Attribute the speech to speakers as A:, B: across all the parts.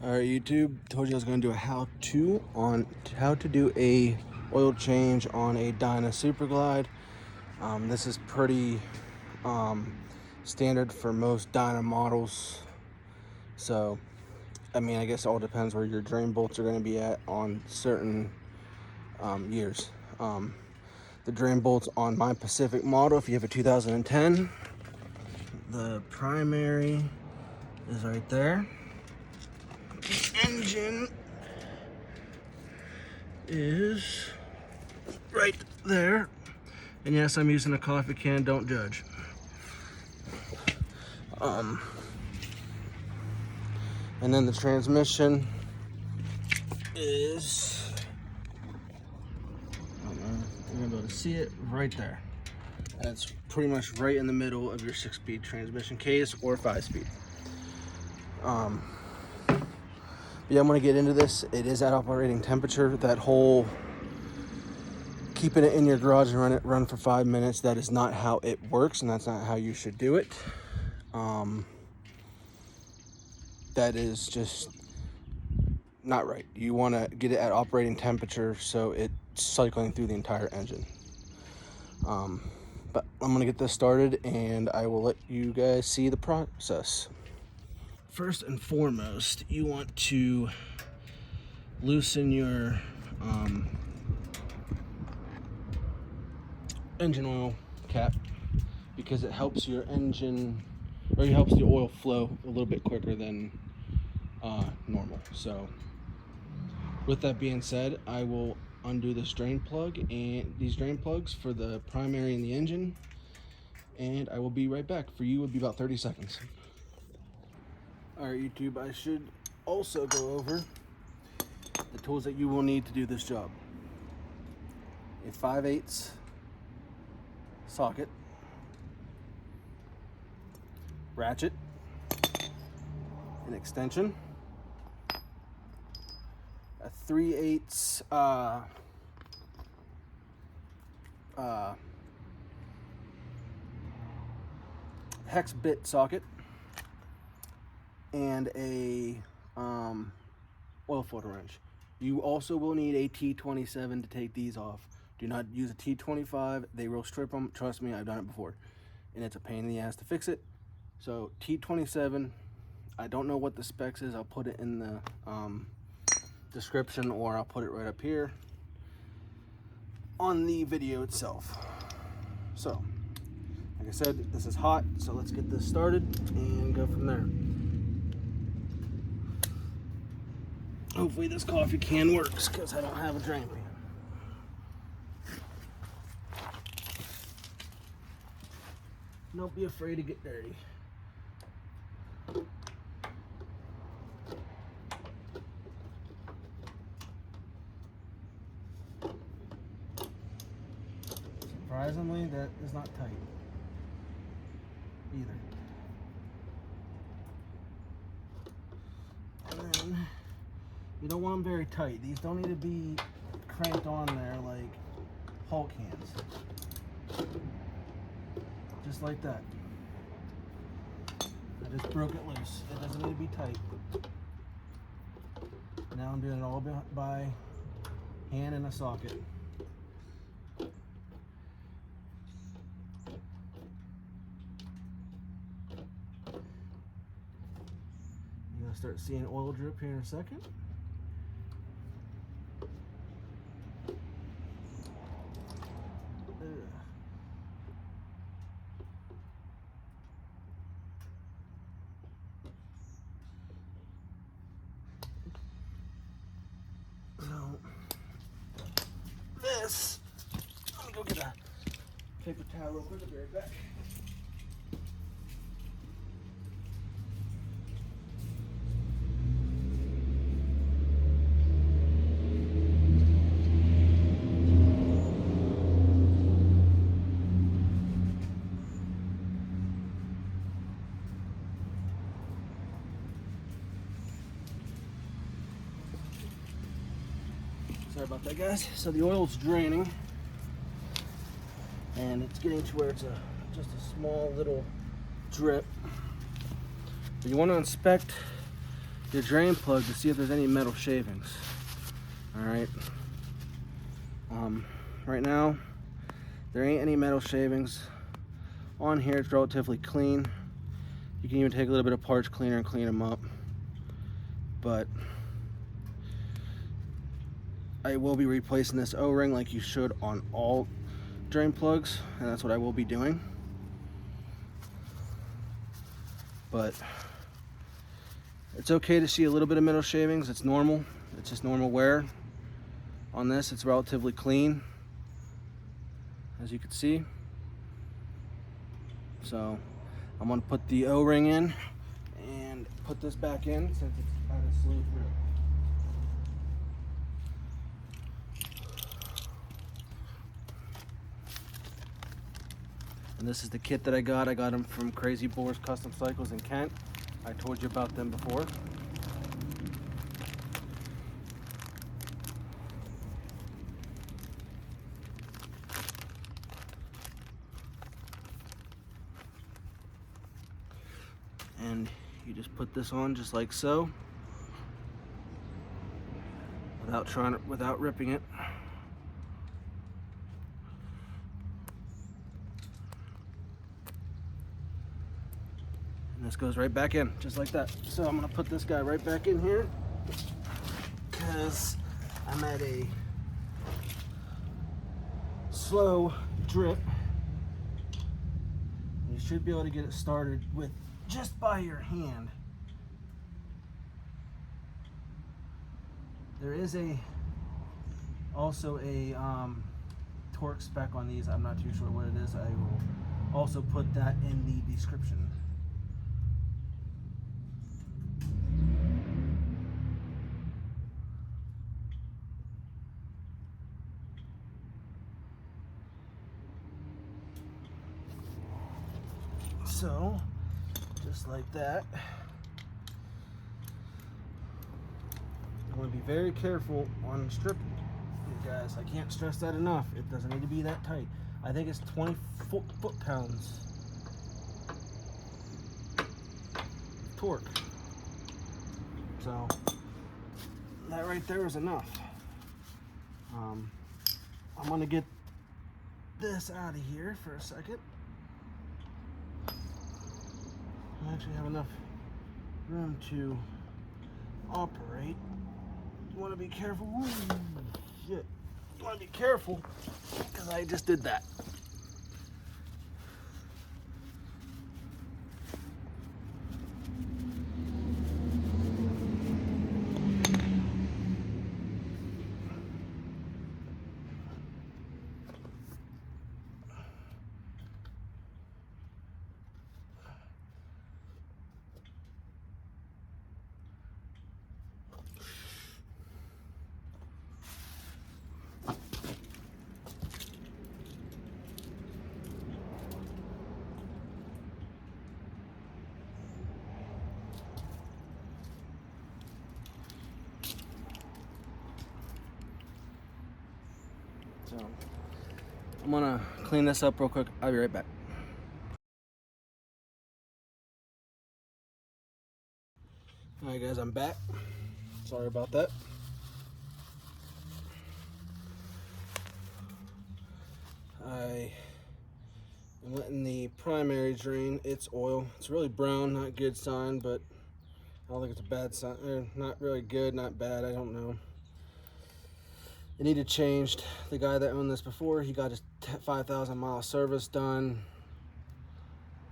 A: Alright, YouTube, told you I was going to do a how-to on how to do a oil change on a Dyna SuperGlide. This is pretty standard for most Dyna models. So, I mean, I guess it all depends where your drain bolts are going to be at on certain years. The drain bolts on my Pacific model, if you have a 2010, the primary is right there. The engine is right there, and yes, I'm using a coffee can, don't judge. And then the transmission is, I don't know if you're gonna be able to see it, right there. And it's pretty much right in the middle of your 6-speed transmission case or 5-speed. Yeah, I'm gonna get into this. It is at operating temperature. That whole keeping it in your garage and run for 5 minutes, that is not how it works, and that's not how you should do it. That is just not right. You want to get it at operating temperature so it's cycling through the entire engine. But I'm gonna get this started and I will let you guys see the process. First and foremost, you want to loosen your engine oil cap, because it helps your engine, or it helps the oil flow a little bit quicker than normal. So with that being said, I will undo this drain plug and these drain plugs for the primary and the engine, and I will be right back. For you, it would be about 30 seconds. All right, YouTube, I should also go over the tools that you will need to do this job. A 5/8 socket, ratchet, an extension, a 3/8 hex bit socket, and a oil filter wrench. You also will need a T27 to take these off. Do not use a T25. They will strip them. Trust me, I've done it before. And it's a pain in the ass to fix it. So T27, I don't know what the specs is. I'll put it in the description, or I'll put it right up here on the video itself. So, like I said, this is hot, so let's get this started and go from there. Hopefully this coffee can works, because I don't have a drain pan. Don't be afraid to get dirty. Surprisingly, that is not tight either. And then you don't want them very tight. These don't need to be cranked on there like Hulk hands. Just like that. I just broke it loose. It doesn't need to be tight. Now I'm doing it all by hand in a socket. You're gonna start seeing oil drip here in a second. So this, let me go get a paper towel real quick. I'll be right back. Sorry about that, guys. So the oil's draining, and it's getting to where it's just a small little drip. But you want to inspect your drain plug to see if there's any metal shavings. All right. Right now, there ain't any metal shavings on here. It's relatively clean. You can even take a little bit of parts cleaner and clean them up. But I will be replacing this O-ring like you should on all drain plugs, and that's what I will be doing. But it's okay to see a little bit of metal shavings. It's normal. It's just normal wear. On this, it's relatively clean, as you can see. So I'm gonna put the O-ring in and put this back in since it's kind of slow through. And this is the kit that I got. I got them from Crazy Boars Custom Cycles in Kent. I told you about them before. And you just put this on just like so, without ripping it. And this goes right back in, just like that. So I'm gonna put this guy right back in here because I'm at a slow drip. You should be able to get it started with just by your hand. There is also a torque spec on these. I'm not too sure what it is. I will also put that in the description. So, just like that. I want to be very careful on stripping, you guys. I can't stress that enough. It doesn't need to be that tight. I think it's 20 foot-pounds torque. So that right there is enough. I'm gonna get this out of here for a second. I actually have enough room to operate. You want to be careful. Ooh, shit. You want to be careful because I just did that. So I'm gonna clean this up real quick. I'll be right back. All right, guys, I'm back. Sorry about that. I am letting the primary drain its oil. It's really brown, not good sign, but I don't think it's a bad sign. Not really good, not bad, I don't know. It needed changed. The guy that owned this before, he got his 5,000 mile service done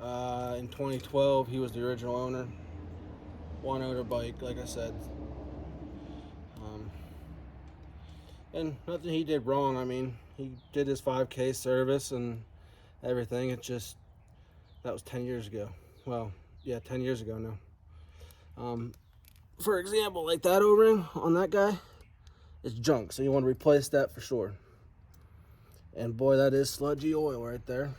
A: in 2012. He was the original owner. One owner bike, like I said. And nothing he did wrong. I mean, he did his 5K service and everything. It just, that was 10 years ago. Well, yeah, 10 years ago now. For example, like that O-ring on that guy, it's junk, so you want to replace that for sure. And boy, that is sludgy oil right there.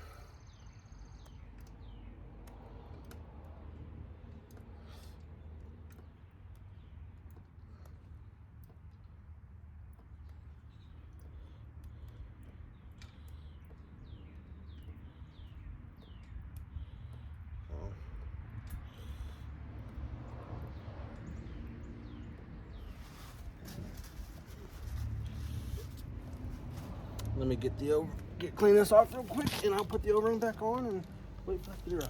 A: Let me clean this off real quick, and I'll put the O-ring back on and wait for it to dry.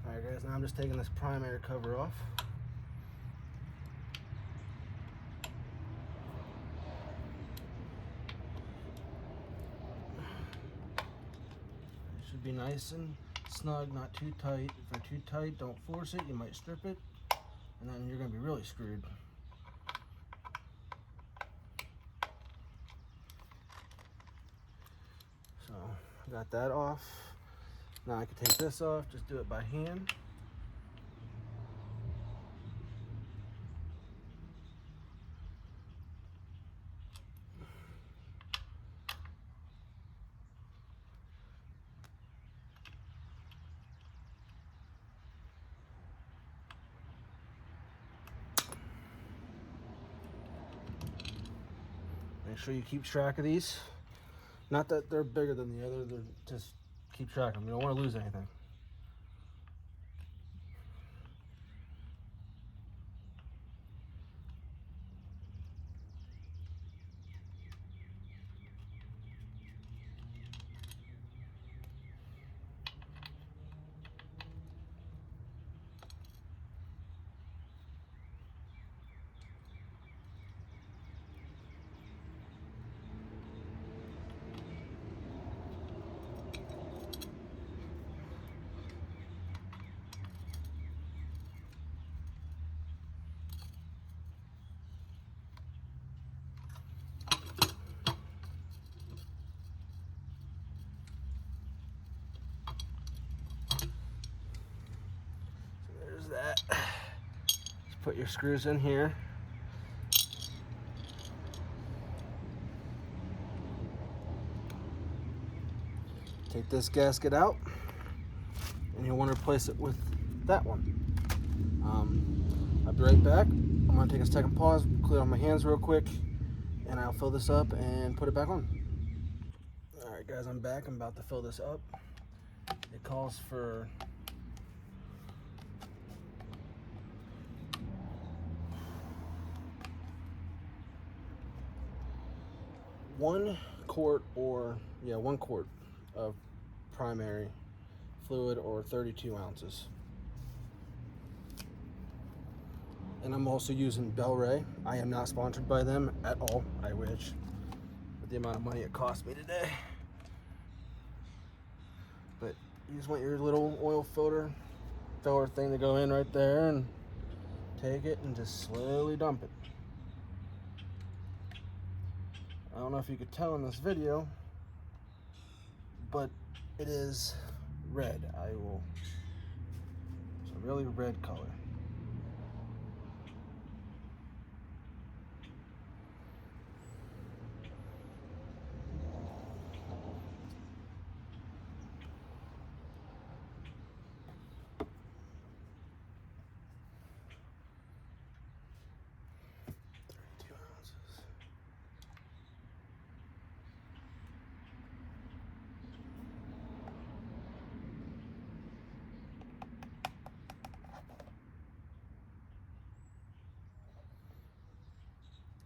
A: Alright guys, now I'm just taking this primary cover off. It should be nice and snug, not too tight. If they're too tight, don't force it, you might strip it, and then you're going to be really screwed. So, I got that off. Now I can take this off, just do it by hand. Make sure you keep track of these. Not that they're bigger than the other, they're just keep track of them. You don't want to lose anything. That. Just put your screws in here. Take this gasket out, and you'll want to replace it with that one. I'll be right back. I'm going to take a second pause, clear on my hands real quick, and I'll fill this up and put it back on. Alright guys, I'm back. I'm about to fill this up. It calls for 1 quart of primary fluid, or 32 ounces. And I'm also using Bel-Ray. I am not sponsored by them at all. I wish, with the amount of money it cost me today. But you just want your little oil filler thing to go in right there, and take it and just slowly dump it. I don't know if you could tell in this video, but it is red. It's a really red color.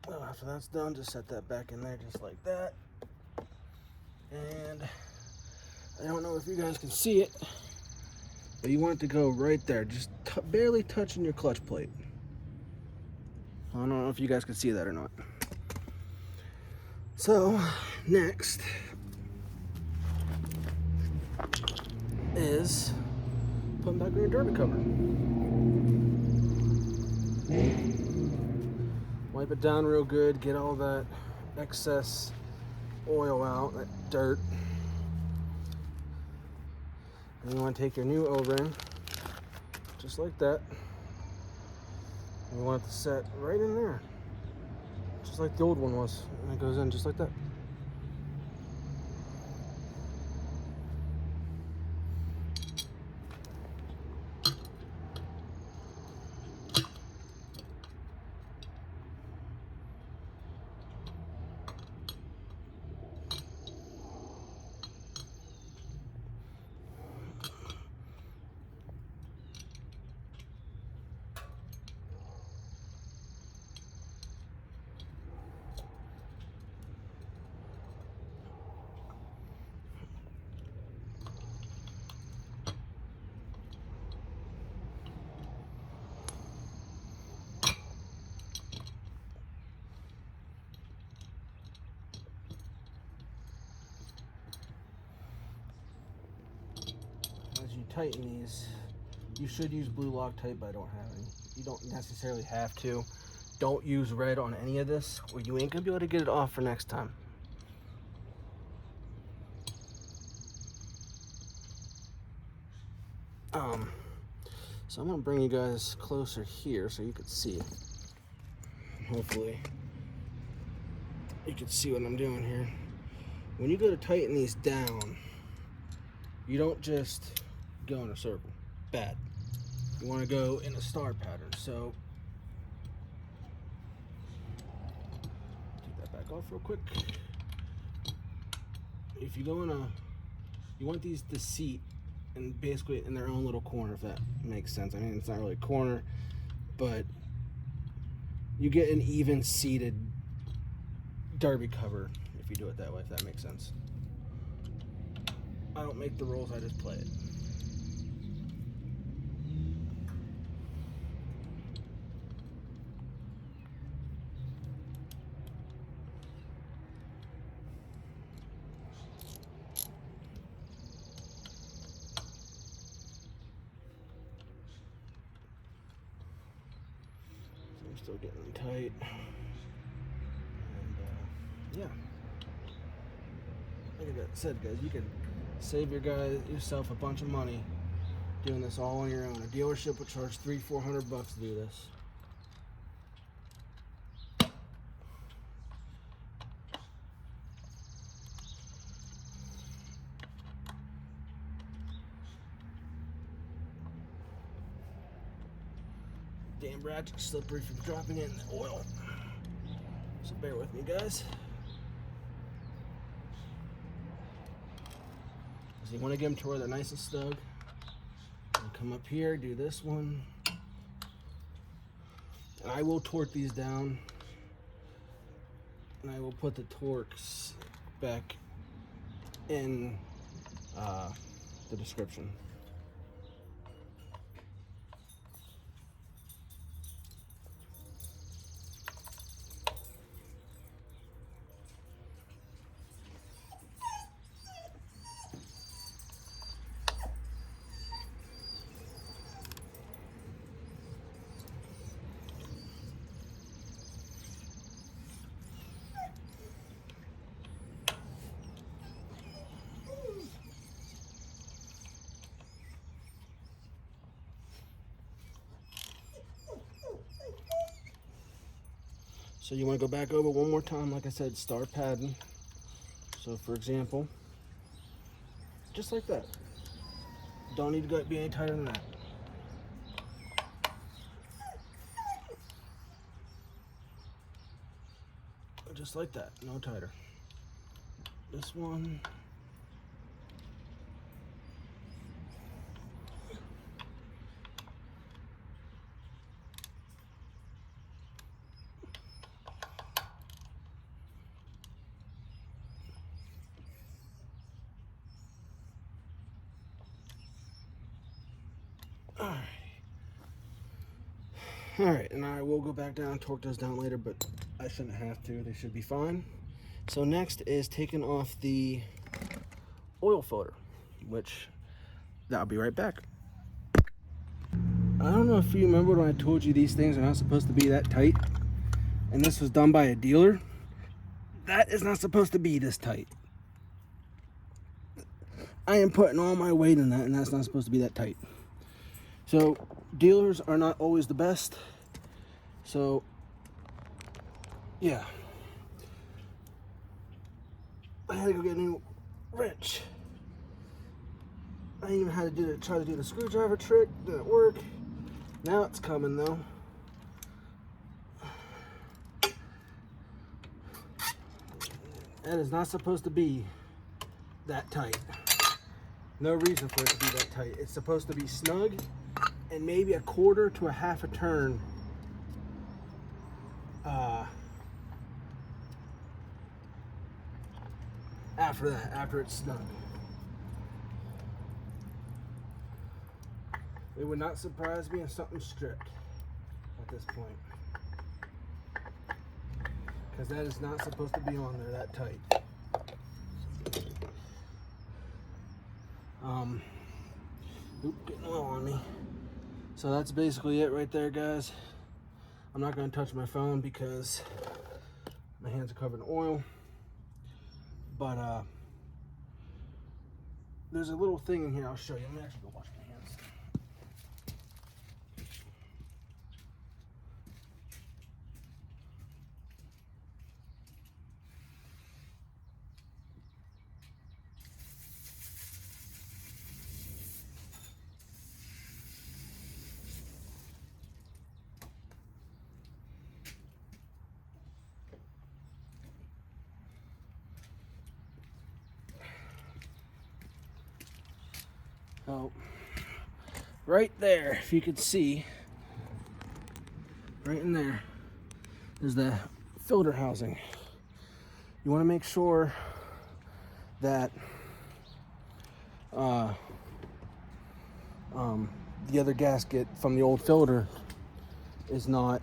A: Well, after that's done, just set that back in there just like that. And I don't know if you guys can see it, but you want it to go right there, just barely touching your clutch plate. I don't know if you guys can see that or not. So, next is putting back on your derby cover. Wipe it down real good, get all that excess oil out, that dirt. And you want to take your new O-ring, just like that. And you want it to set right in there, just like the old one was. And it goes in just like that. tighten these, you should use blue Loctite, but I don't have any. You don't necessarily have to. Don't use red on any of this, or you ain't gonna be able to get it off for next time. So I'm gonna bring you guys closer here so you can see. Hopefully you can see what I'm doing here. When you go to tighten these down, you don't just go in a circle. Bad. You want to go in a star pattern. So take that back off real quick. If you go in a, you want these to seat and basically in their own little corner, if that makes sense. I mean, it's not really a corner, but you get an even seated derby cover if you do it that way, if that makes sense. I don't make the rules, I just play it. So I'm still getting tight. And yeah. Like I said, guys, you can save yourself a bunch of money doing this all on your own. A dealership will charge $300-400 to do this. Damn ratchet's slippery from dropping it in the oil. So bear with me, guys. So you want to get them to where they're nice and snug. And come up here, do this one. And I will torque these down. And I will put the torques back in the description. So you want to go back over one more time, like I said, star padding. So for example, just like that. Don't need to be any tighter than that. Just like that, no tighter. This one. Alright, and I will go back down and torque those down later, but I shouldn't have to. They should be fine. So next is taking off the oil filter, which I'll be right back. I don't know if you remember when I told you these things are not supposed to be that tight, and this was done by a dealer. That is not supposed to be this tight. I am putting all my weight in that, and that's not supposed to be that tight. So dealers are not always the best. So yeah, I had to go get a new wrench. I even had to try to do the screwdriver trick. Didn't work. Now it's coming though. That is not supposed to be that tight. No reason for it to be that tight. It's supposed to be snug and maybe a quarter to a half a turn after that, after it's snug. It would not surprise me if something stripped at this point, because that is not supposed to be on there that tight. Oop, getting oil on me. So that's basically it right there, guys. I'm not going to touch my phone because my hands are covered in oil. But there's a little thing in here I'll show you. Let me actually go wash my hands. So, right there, if you could see, right in there, is the filter housing. You want to make sure that the other gasket from the old filter is not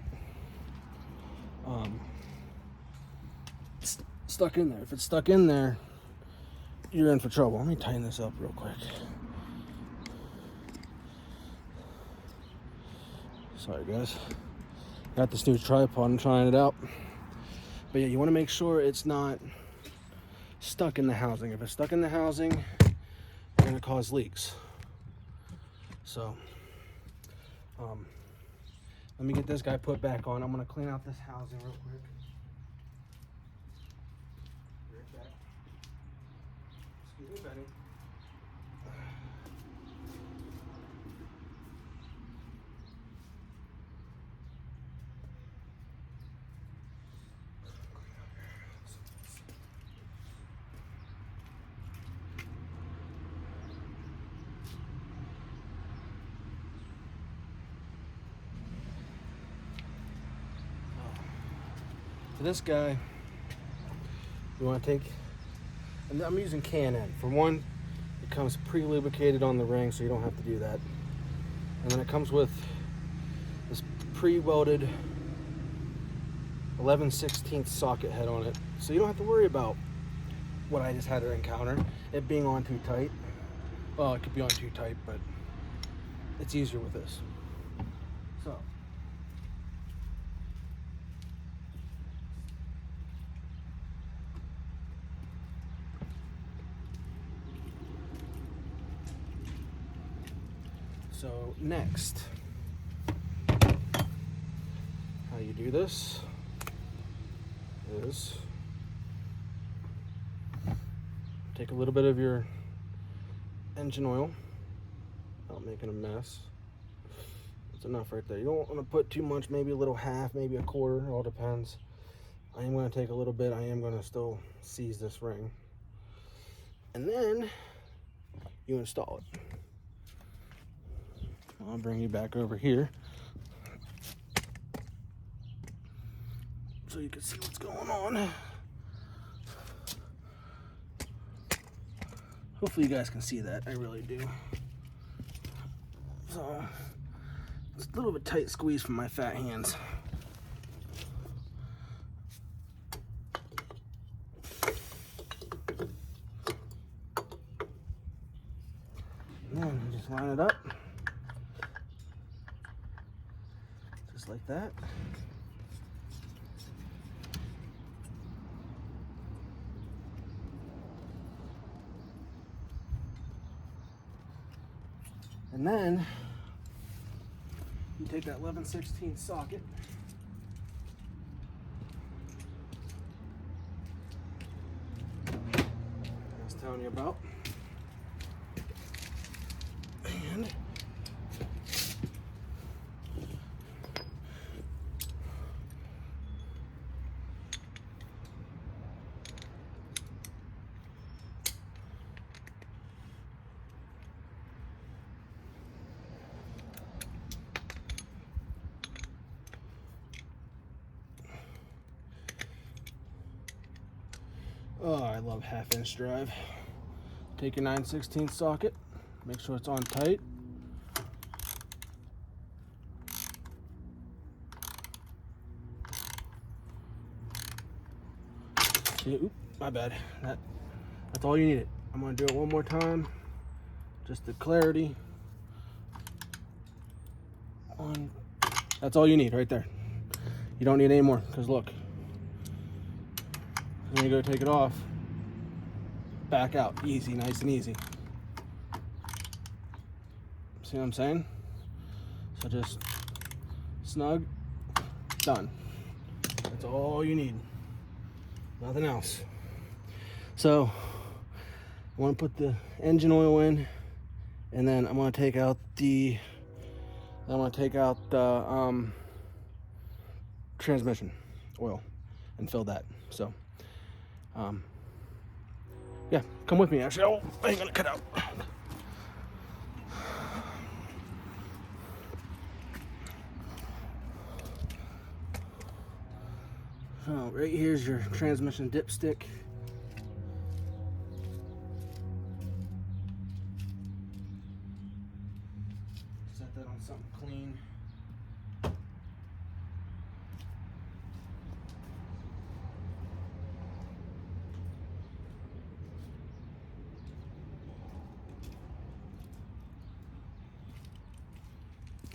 A: stuck in there. If it's stuck in there, you're in for trouble. Let me tighten this up real quick. Sorry guys, got this new tripod and trying it out. But yeah, you want to make sure it's not stuck in the housing. If it's stuck in the housing, it's going to cause leaks. So let me get this guy put back on. I'm going to clean out this housing real quick. Be right back. Excuse me, Benny. For this guy, you want to take, and I'm using K&N. For one, it comes pre-lubricated on the ring, so you don't have to do that. And then it comes with this pre-welded 11/16 socket head on it, so you don't have to worry about what I just had to encounter, it being on too tight. Well, it could be on too tight, but it's easier with this. So next, how you do this is take a little bit of your engine oil without making a mess. That's enough right there. You don't want to put too much, maybe a little half, maybe a quarter, it all depends. I am going to take a little bit. I am going to still seize this ring. And then you install it. I'll bring you back over here so you can see what's going on. Hopefully you guys can see that. I really do. So it's a little bit tight squeeze from my fat hands. And then you just line it up. Like that. And then you take that 11/16 socket, I was telling you about, and oh, I love 1/2" drive. Take your 9/16 socket, make sure it's on tight. See, oop, my bad. That's all you needed. I'm gonna do it one more time, just the clarity. One. That's all you need right there. You don't need any more, because look. When you go take it off, back out. Easy, nice and easy. See what I'm saying? So just snug, done. That's all you need. Nothing else. So I want to put the engine oil in, and then I'm going to take out the transmission oil and fill that. So yeah, come with me. Actually, oh, I ain't gonna cut out. So right here's your transmission dipstick. Set that on something clean.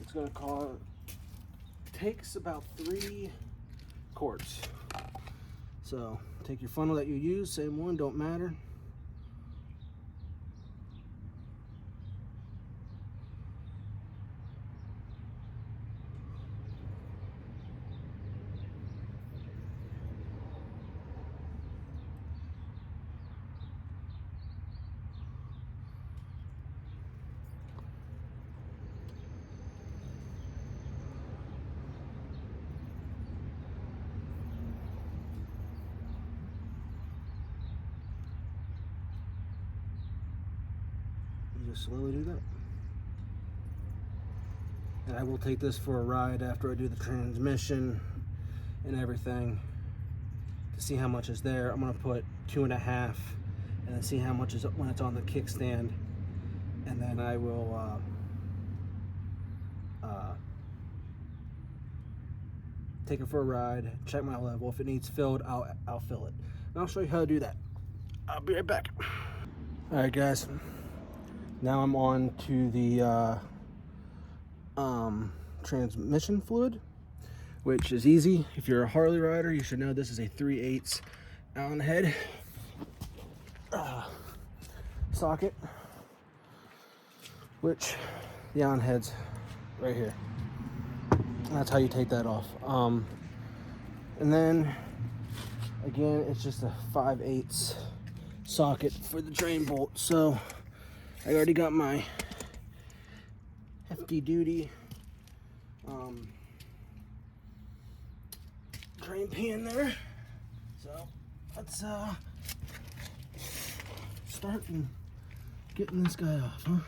A: It's gonna takes about 3 quarts. So take your funnel that you use, same one, don't matter. Just slowly do that. And I will take this for a ride after I do the transmission and everything to see how much is there. I'm gonna put 2.5 and then see how much is when it's on the kickstand, and then I will take it for a ride, check my level. If it needs filled, I'll fill it, and I'll show you how to do that. I'll be right back. All right, guys. Now I'm on to the transmission fluid, which is easy. If you're a Harley rider, you should know this is a 3/8 Allen head socket, which the Allen head's right here. And that's how you take that off. And then again, it's just a 5/8 socket for the drain bolt. So I already got my hefty duty drain pan there. So let's start getting this guy off, huh?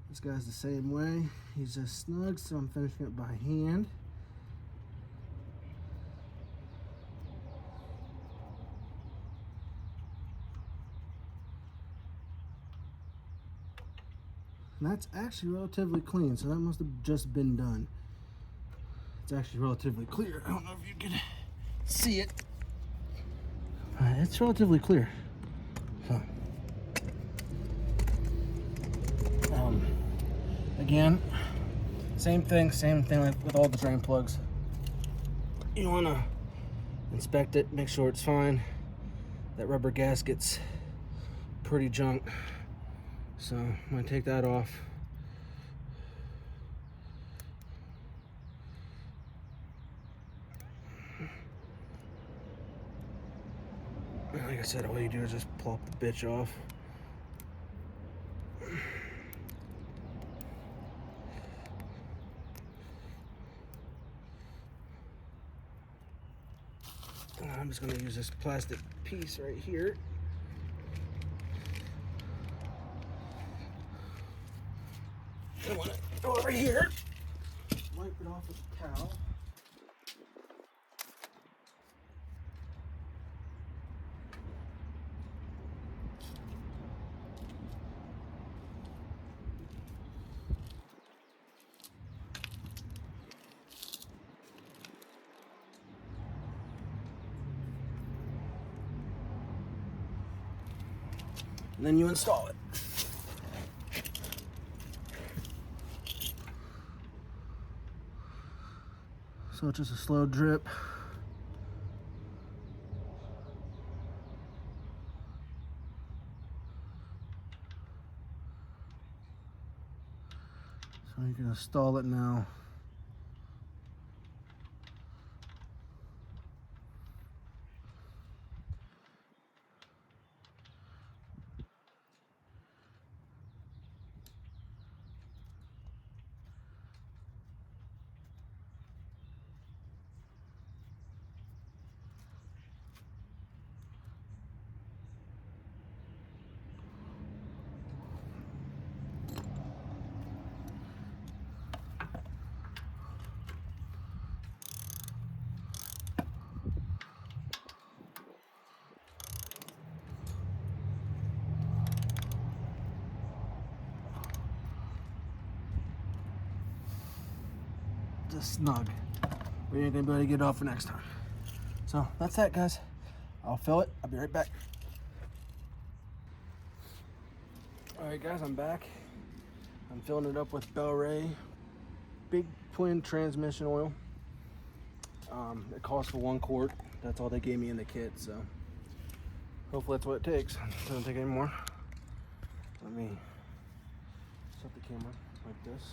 A: This guy's the same way. He's just snug, so I'm finishing it by hand. And that's actually relatively clean, so that must have just been done. It's actually relatively clear. I don't know if you can see it. It's relatively clear. So, again, same thing with all the drain plugs. You want to inspect it, make sure it's fine. That rubber gasket's pretty junk, so I'm going to take that off. Like I said, all you do is just plop the bitch off. I'm just going to use this plastic piece right here. I want to go over here, wipe it off with a towel. and then you install it. So it's just a slow drip. So you can install it now. Just snug. We ain't gonna be able to get it off for next time. So that's that, guys. I'll fill it. I'll be right back. All right, guys, I'm back. I'm filling it up with Bel-Ray big twin transmission oil. It calls for 1 quart. That's all they gave me in the kit, so hopefully that's what it takes. It doesn't take any more. Let me set the camera like this.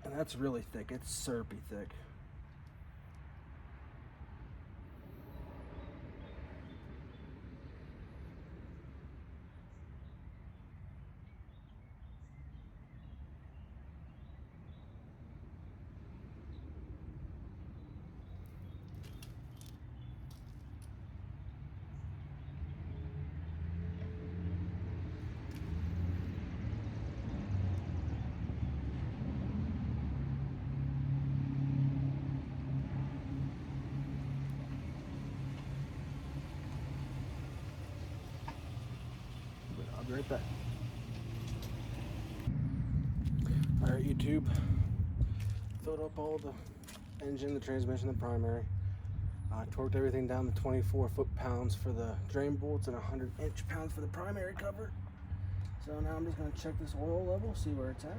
A: And that's really thick. It's syrupy thick. I'll be right back. All right, YouTube. Filled up all the engine, the transmission, the primary. Torqued everything down to 24 foot-pounds for the drain bolts and 100 inch-pounds for the primary cover. So now I'm just going to check this oil level, see where it's at.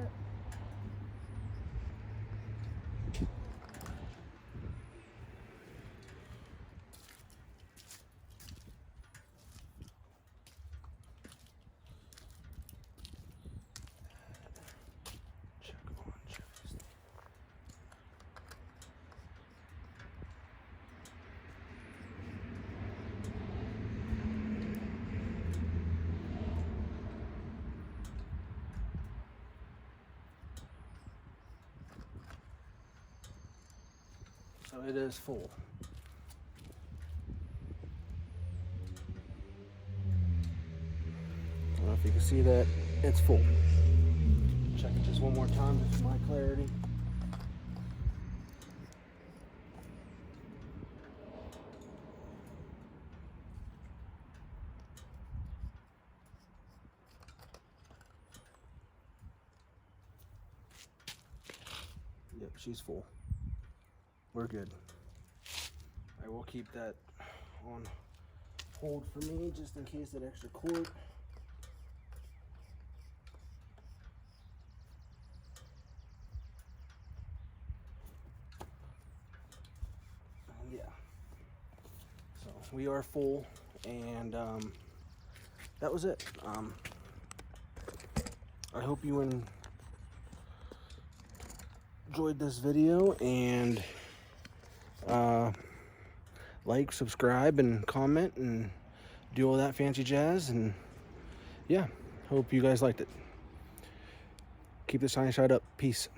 A: So it is full. I don't know if you can see that, it's full. Check it just one more time just for my clarity. Yep, she's full. We're good. I will keep that on hold for me just in case that extra quart. Yeah. So we are full, and that was it. I hope you enjoyed this video, and like, subscribe, and comment, and do all that fancy jazz. And yeah, hope you gues liked it. Keep the shiny side up. Peace.